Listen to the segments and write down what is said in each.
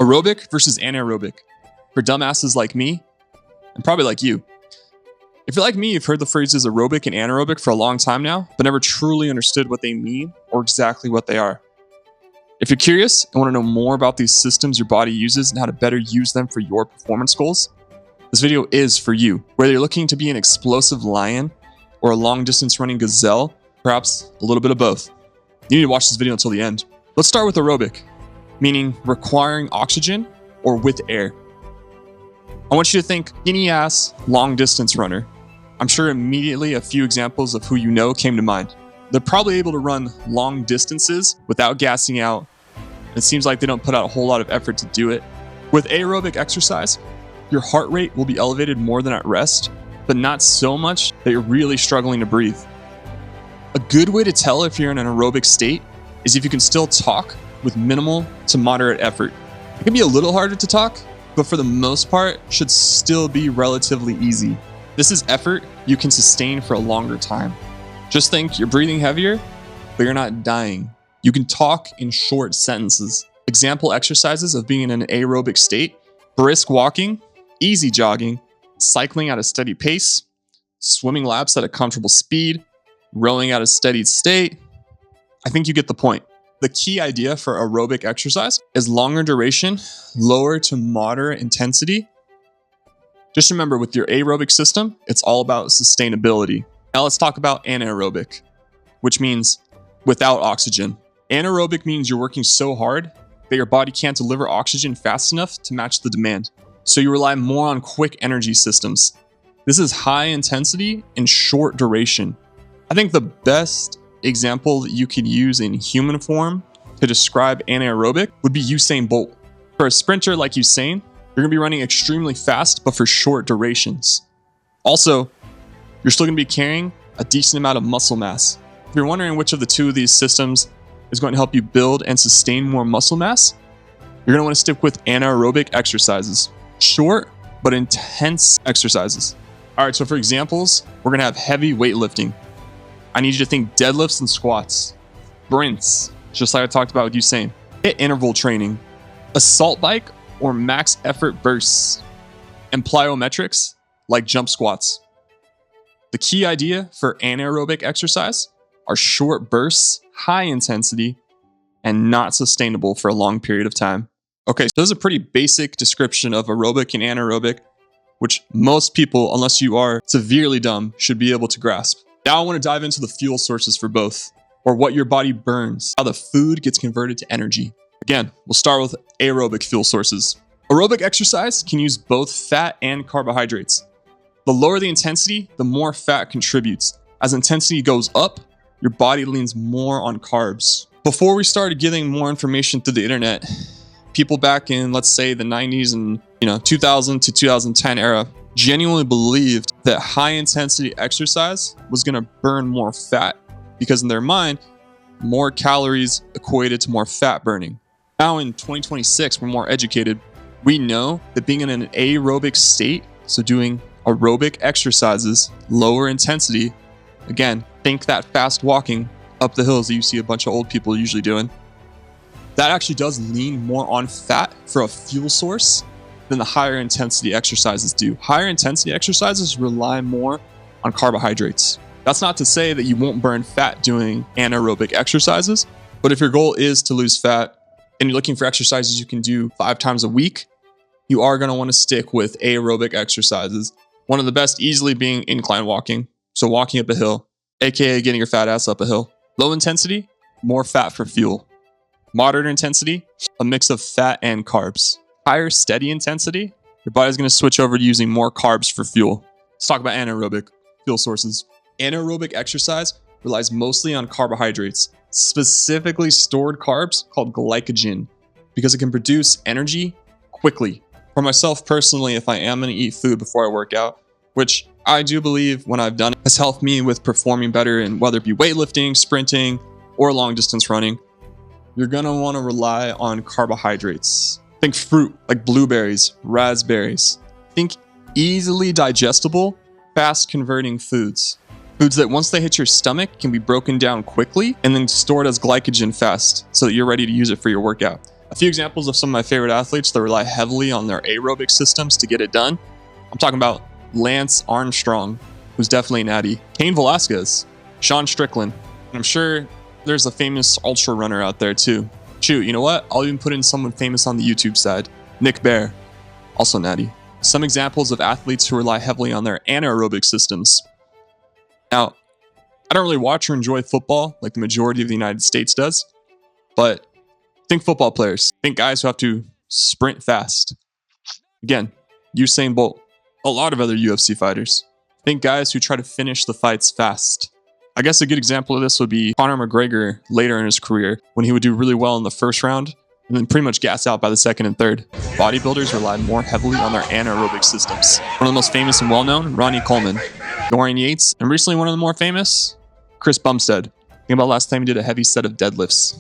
Aerobic versus anaerobic. For dumbasses like me, and probably like you. If you're like me, you've heard the phrases aerobic and anaerobic for a long time now, but never truly understood what they mean or exactly what they are. If you're curious and want to know more about these systems your body uses and how to better use them for your performance goals, this video is for you. Whether you're looking to be an explosive lion or a long-distance running gazelle, perhaps a little bit of both, you need to watch this video until the end. Let's start with aerobic, meaning requiring oxygen or with air. I want you to think skinny-ass long-distance runner. I'm sure immediately a few examples of who you know came to mind. They're probably able to run long distances without gassing out. It seems like they don't put out a whole lot of effort to do it. With aerobic exercise, your heart rate will be elevated more than at rest, but not so much that you're really struggling to breathe. A good way to tell if you're in an aerobic state is if you can still talk with minimal to moderate effort. It can be a little harder to talk, but for the most part, should still be relatively easy. This is effort you can sustain for a longer time. Just think you're breathing heavier, but you're not dying. You can talk in short sentences. Example exercises of being in an aerobic state: brisk walking, easy jogging, cycling at a steady pace, swimming laps at a comfortable speed, rowing at a steady state. I think you get the point. The key idea for aerobic exercise is longer duration, lower to moderate intensity. Just remember, with your aerobic system, it's all about sustainability. Now let's talk about anaerobic, which means without oxygen. Anaerobic means you're working so hard that your body can't deliver oxygen fast enough to match the demand. So you rely more on quick energy systems. This is high intensity and short duration. I think the best example that you could use in human form to describe anaerobic would be Usain Bolt. For a sprinter like Usain, you're gonna be running extremely fast, but for short durations. Also, you're still gonna be carrying a decent amount of muscle mass. If you're wondering which of the two of these systems is going to help you build and sustain more muscle mass, you're gonna wanna stick with anaerobic exercises. Short, but intense exercises. All right, so for examples, we're gonna have heavy weightlifting. I need you to think deadlifts and squats, sprints, just like I talked about with Usain, HIIT interval training, assault bike or max effort bursts, and plyometrics like jump squats. The key idea for anaerobic exercise are short bursts, high intensity, and not sustainable for a long period of time. Okay, so this is a pretty basic description of aerobic and anaerobic, which most people, unless you are severely dumb, should be able to grasp. Now I want to dive into the fuel sources for both, or what your body burns, how the food gets converted to energy. Again, we'll start with aerobic fuel sources. Aerobic exercise can use both fat and carbohydrates. The lower the intensity, the more fat contributes. As intensity goes up, your body leans more on carbs. Before we started getting more information through the internet, people back in, let's say, the 90s and 2000 to 2010 era genuinely believed that high intensity exercise was going to burn more fat because in their mind, more calories equated to more fat burning. Now in 2026, we're more educated. We know that being in an aerobic state, so doing aerobic exercises, lower intensity, again, think that fast walking up the hills that you see a bunch of old people usually doing, that actually does lean more on fat for a fuel source than the higher intensity exercises do. Higher intensity exercises rely more on carbohydrates. That's not to say that you won't burn fat doing anaerobic exercises, but if your goal is to lose fat and you're looking for exercises you can do 5 times a week, you are going to want to stick with aerobic exercises. One of the best easily being incline walking. So walking up a hill, aka getting your fat ass up a hill. Low intensity, more fat for fuel. Moderate intensity, a mix of fat and carbs. Higher steady intensity, your body's going to switch over to using more carbs for fuel. Let's talk about anaerobic fuel sources. Anaerobic exercise relies mostly on carbohydrates, specifically stored carbs called glycogen, because it can produce energy quickly. For myself personally, if I am going to eat food before I work out, which I do believe when I've done it has helped me with performing better in whether it be weightlifting, sprinting, or long distance running, you're going to want to rely on carbohydrates. Think fruit like blueberries, raspberries. Think easily digestible, fast converting foods. Foods that once they hit your stomach can be broken down quickly and then stored as glycogen fast so that you're ready to use it for your workout. A few examples of some of my favorite athletes that rely heavily on their aerobic systems to get it done. I'm talking about Lance Armstrong, who's definitely natty, Cain Velasquez, Sean Strickland, and I'm sure there's a famous ultra runner out there too. Shoot, you know what? I'll even put in someone famous on the YouTube side, Nick Bear, also natty. Some examples of athletes who rely heavily on their anaerobic systems. Now, I don't really watch or enjoy football like the majority of the United States does, but think football players. Think guys who have to sprint fast. Again, Usain Bolt. A lot of other UFC fighters. Think guys who try to finish the fights fast. I guess a good example of this would be Conor McGregor later in his career, when he would do really well in the first round and then pretty much gas out by the second and third. Bodybuilders rely more heavily on their anaerobic systems. One of the most famous and well-known, Ronnie Coleman, Dorian Yates, and recently one of the more famous, Chris Bumstead. Think about last time you did a heavy set of deadlifts.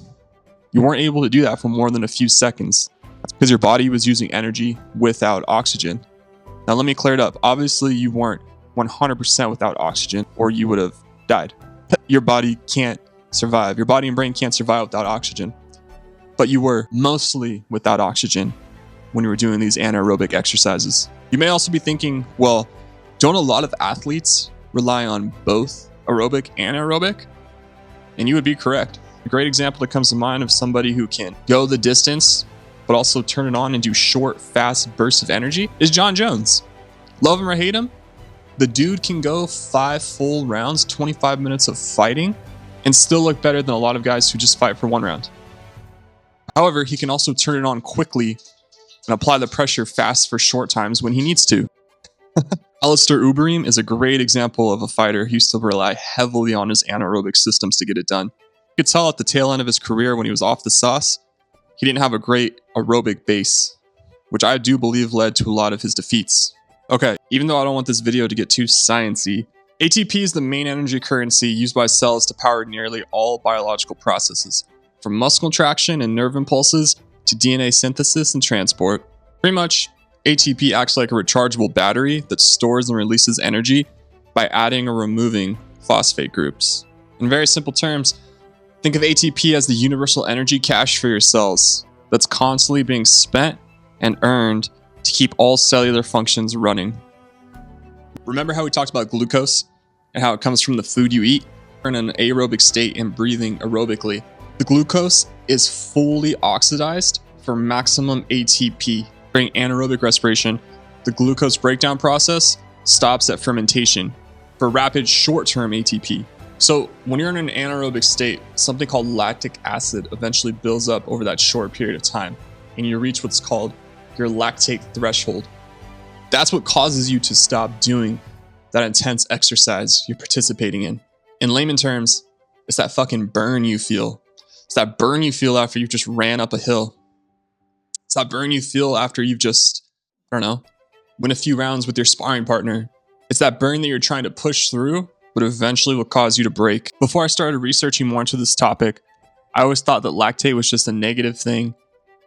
You weren't able to do that for more than a few seconds. That's because your body was using energy without oxygen. Now let me clear it up. Obviously you weren't 100% without oxygen or you would have died. Your body can't survive. Your body and brain can't survive without oxygen. But you were mostly without oxygen when you were doing these anaerobic exercises. You may also be thinking, well, don't a lot of athletes rely on both aerobic and aerobic? And you would be correct. A great example that comes to mind of somebody who can go the distance, but also turn it on and do short, fast bursts of energy is John Jones. Love him or hate him, the dude can go 5 full rounds, 25 minutes of fighting, and still look better than a lot of guys who just fight for 1 round. However, he can also turn it on quickly and apply the pressure fast for short times when he needs to. Alistair Overeem is a great example of a fighter who used to rely heavily on his anaerobic systems to get it done. You could tell at the tail end of his career when he was off the sauce, he didn't have a great aerobic base, which I do believe led to a lot of his defeats. Okay, even though I don't want this video to get too sciencey, ATP is the main energy currency used by cells to power nearly all biological processes, from muscle contraction and nerve impulses to DNA synthesis and transport. Pretty much, ATP acts like a rechargeable battery that stores and releases energy by adding or removing phosphate groups. In very simple terms, think of ATP as the universal energy cache for your cells that's constantly being spent and earned to keep all cellular functions running. Remember how we talked about glucose and how it comes from the food you eat? We're in an aerobic state and breathing aerobically. The glucose is fully oxidized for maximum ATP. During anaerobic respiration, the glucose breakdown process stops at fermentation for rapid short-term ATP. So when you're in an anaerobic state, something called lactic acid eventually builds up over that short period of time, and you reach what's called your lactate threshold. That's what causes you to stop doing that intense exercise you're participating in. In layman terms, it's that fucking burn you feel. It's that burn you feel after you've just ran up a hill. It's that burn you feel after you've just, win a few rounds with your sparring partner. It's that burn that you're trying to push through, but eventually will cause you to break. Before I started researching more into this topic, I always thought that lactate was just a negative thing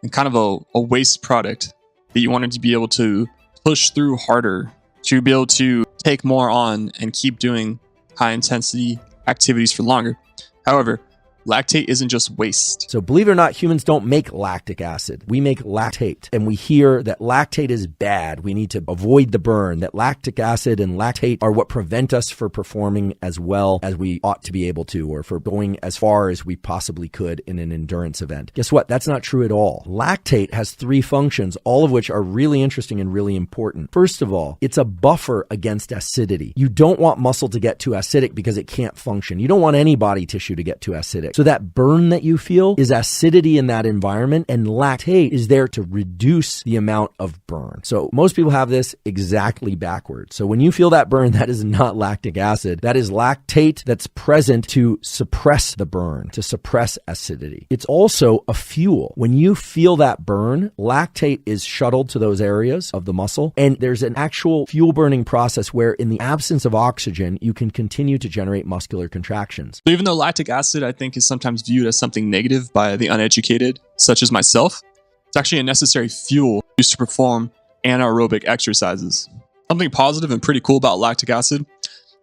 and kind of a waste product that you wanted to be able to push through harder, to be able to take more on and keep doing high intensity activities for longer. However, lactate isn't just waste. So believe it or not, humans don't make lactic acid. We make lactate. And we hear that lactate is bad. We need to avoid the burn. That lactic acid and lactate are what prevent us from performing as well as we ought to be able to, or for going as far as we possibly could in an endurance event. Guess what? That's not true at all. Lactate has 3 functions, all of which are really interesting and really important. First of all, it's a buffer against acidity. You don't want muscle to get too acidic because it can't function. You don't want any body tissue to get too acidic. So that burn that you feel is acidity in that environment, and lactate is there to reduce the amount of burn. So most people have this exactly backwards. So when you feel that burn, that is not lactic acid. That is lactate that's present to suppress the burn, to suppress acidity. It's also a fuel. When you feel that burn, lactate is shuttled to those areas of the muscle, and there's an actual fuel burning process where in the absence of oxygen, you can continue to generate muscular contractions. So even though lactic acid, I think, is sometimes viewed as something negative by the uneducated, such as myself, it's actually a necessary fuel used to perform anaerobic exercises. Something positive and pretty cool about lactic acid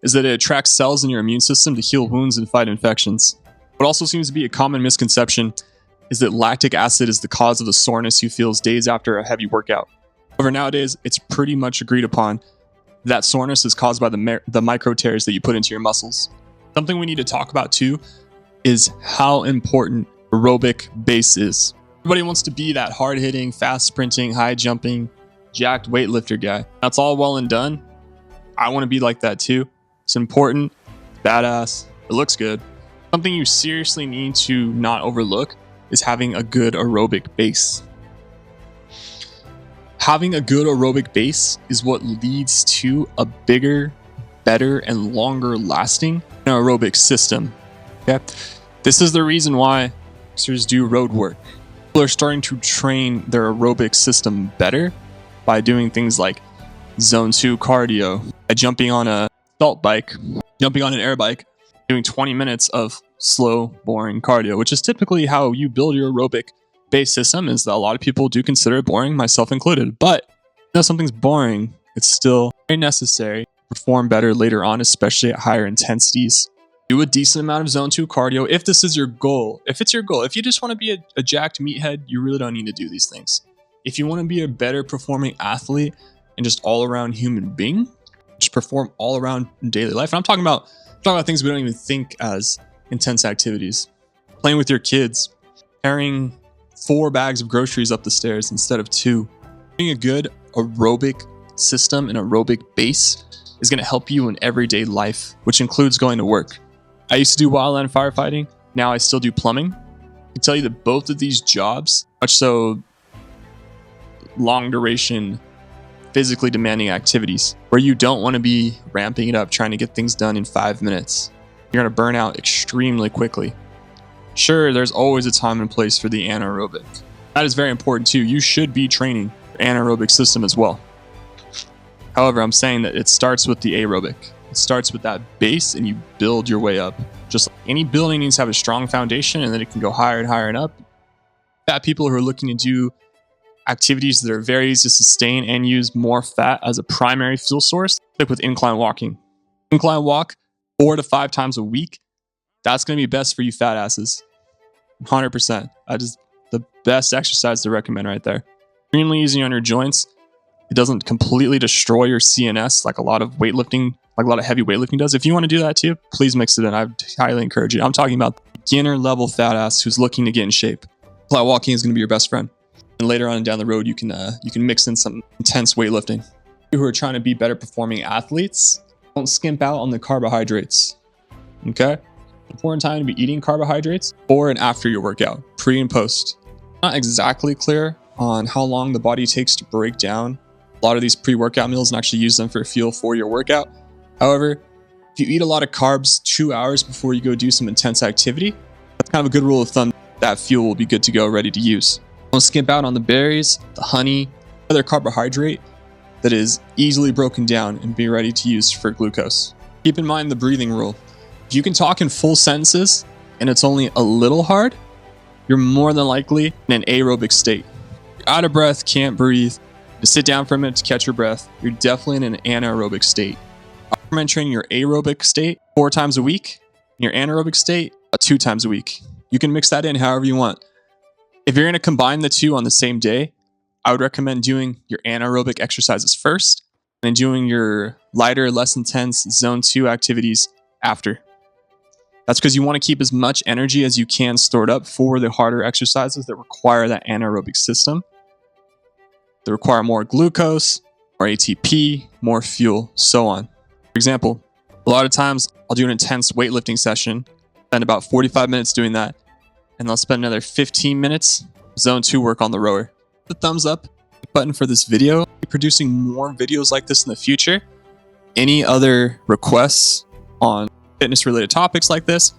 is that it attracts cells in your immune system to heal wounds and fight infections. What also seems to be a common misconception is that lactic acid is the cause of the soreness you feel days after a heavy workout. However, nowadays, it's pretty much agreed upon that soreness is caused by the micro tears that you put into your muscles. Something we need to talk about too is how important aerobic base is. Everybody wants to be that hard-hitting, fast sprinting, high jumping, jacked weightlifter guy. That's all well and done. I want to be like that too. It's important, badass, it looks good. Something you seriously need to not overlook is having a good aerobic base. Having a good aerobic base is what leads to a bigger, better, and longer lasting anaerobic system. Okay? This is the reason why boxers do road work. People are starting to train their aerobic system better by doing things like zone 2 cardio, by jumping on a assault bike, jumping on an air bike, doing 20 minutes of slow, boring cardio, which is typically how you build your aerobic base system. Is that a lot of people do consider it boring, myself included. But if something's boring, it's still very necessary to perform better later on, especially at higher intensities. Do a decent amount of zone 2 cardio if this is your goal. If it's your goal, if you just want to be a jacked meathead, you really don't need to do these things. If you want to be a better performing athlete and just all around human being, just perform all around in daily life. And I'm talking about things we don't even think as intense activities. Playing with your kids, carrying 4 bags of groceries up the stairs instead of 2. Having a good aerobic system and aerobic base is going to help you in everyday life, which includes going to work. I used to do wildland firefighting. Now I still do plumbing. I can tell you that both of these jobs, much so long duration, physically demanding activities where you don't want to be ramping it up, trying to get things done in 5 minutes. You're going to burn out extremely quickly. Sure, there's always a time and place for the anaerobic. That is very important too. You should be training your anaerobic system as well. However, I'm saying that it starts with the aerobic. It starts with that base and you build your way up. Just like any building needs to have a strong foundation and then it can go higher and higher and up. Fat people who are looking to do activities that are very easy to sustain and use more fat as a primary fuel source, like with incline walking. Incline walk 4 to 5 times a week. That's going to be best for you fat asses. 100%. That is the best exercise to recommend right there. Extremely easy on your joints. It doesn't completely destroy your CNS like a lot of weightlifting, like a lot of heavy weightlifting does. If you want to do that too, please mix it in. I highly encourage you. I'm talking about beginner level fat ass who's looking to get in shape. Incline walking is going to be your best friend. And later on down the road, you can mix in some intense weightlifting. You who are trying to be better performing athletes, don't skimp out on the carbohydrates. Okay? Important time to be eating carbohydrates before and after your workout, pre and post. Not exactly clear on how long the body takes to break down a lot of these pre-workout meals and actually use them for fuel for your workout. However, if you eat a lot of carbs 2 hours before you go do some intense activity, that's kind of a good rule of thumb. That fuel will be good to go, ready to use. Don't skimp out on the berries, the honey, other carbohydrate that is easily broken down and be ready to use for glucose. Keep in mind the breathing rule. If you can talk in full sentences and it's only a little hard, you're more than likely in an aerobic state. You're out of breath, can't breathe, to sit down for a minute to catch your breath, you're definitely in an anaerobic state. I recommend training your aerobic state 4 times a week, and your anaerobic state 2 times a week. You can mix that in however you want. If you're going to combine the 2 on the same day, I would recommend doing your anaerobic exercises first, and then doing your lighter, less intense zone 2 activities after. That's because you want to keep as much energy as you can stored up for the harder exercises that require that anaerobic system. They require more glucose, more ATP, more fuel, so on. For example, a lot of times I'll do an intense weightlifting session, spend about 45 minutes doing that, and I'll spend another 15 minutes zone 2 work on the rower. The thumbs up button for this video. I'll be producing more videos like this in the future. Any other requests on fitness related topics like this,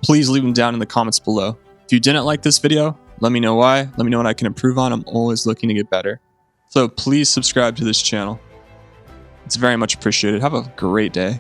please leave them down in the comments below. If you didn't like this video, let me know why. Let me know what I can improve on. I'm always looking to get better. So please subscribe to this channel. It's very much appreciated. Have a great day.